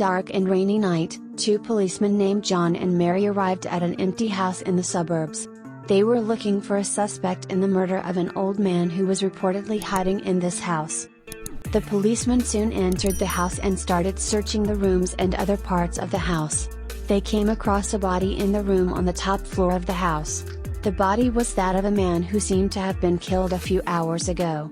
dark and rainy night, two policemen named John and Mary arrived at an empty house in the suburbs. They were looking for a suspect in the murder of an old man who was reportedly hiding in this house. The policemen soon entered the house and started searching the rooms and other parts of the house. They came across a body in the room on the top floor of the house. The body was that of a man who seemed to have been killed a few hours ago.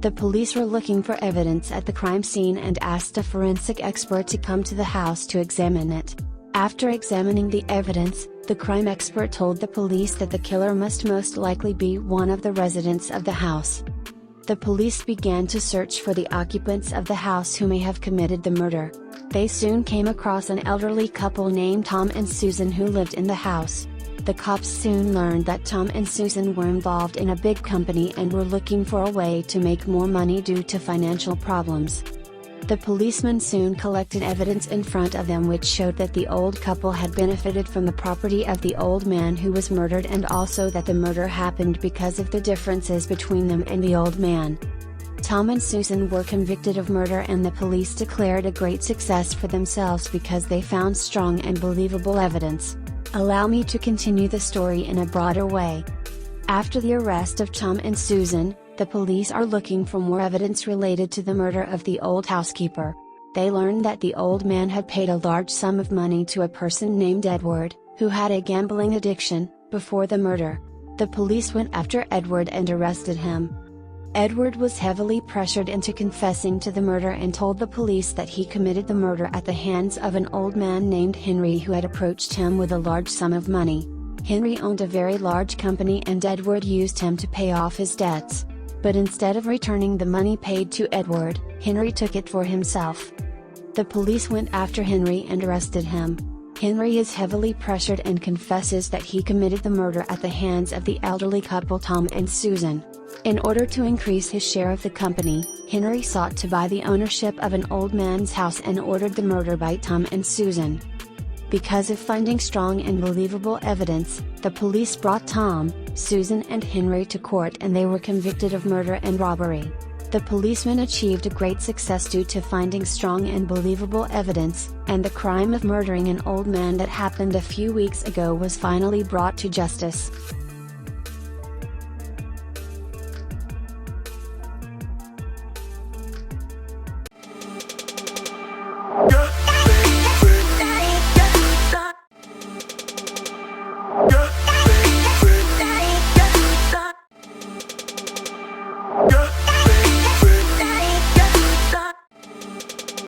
The police were looking for evidence at the crime scene and asked a forensic expert to come to the house to examine it. After examining the evidence, the crime expert told the police that the killer must most likely be one of the residents of the house. The police began to search for the occupants of the house who may have committed the murder. They soon came across an elderly couple named Tom and Susan who lived in the house. The cops soon learned that Tom and Susan were involved in a big company and were looking for a way to make more money due to financial problems. The policemen soon collected evidence in front of them which showed that the old couple had benefited from the property of the old man who was murdered, and also that the murder happened because of the differences between them and the old man. Tom and Susan were convicted of murder, and the police declared a great success for themselves because they found strong and believable evidence. Allow me to continue the story in a broader way. After the arrest of Tom and Susan, the police are looking for more evidence related to the murder of the old housekeeper. They learned that the old man had paid a large sum of money to a person named Edward, who had a gambling addiction, before the murder. The police went after Edward and arrested him. Edward was heavily pressured into confessing to the murder and told the police that he committed the murder at the hands of an old man named Henry who had approached him with a large sum of money. Henry owned a very large company and Edward used him to pay off his debts. But instead of returning the money paid to Edward, Henry took it for himself. The police went after Henry and arrested him. Henry is heavily pressured and confesses that he committed the murder at the hands of the elderly couple Tom and Susan. In order to increase his share of the company, Henry sought to buy the ownership of an old man's house and ordered the murder by Tom and Susan. Because of finding strong and believable evidence, the police brought Tom, Susan and Henry to court and they were convicted of murder and robbery. The policemen achieved a great success due to finding strong and believable evidence, and the crime of murdering an old man that happened a few weeks ago was finally brought to justice.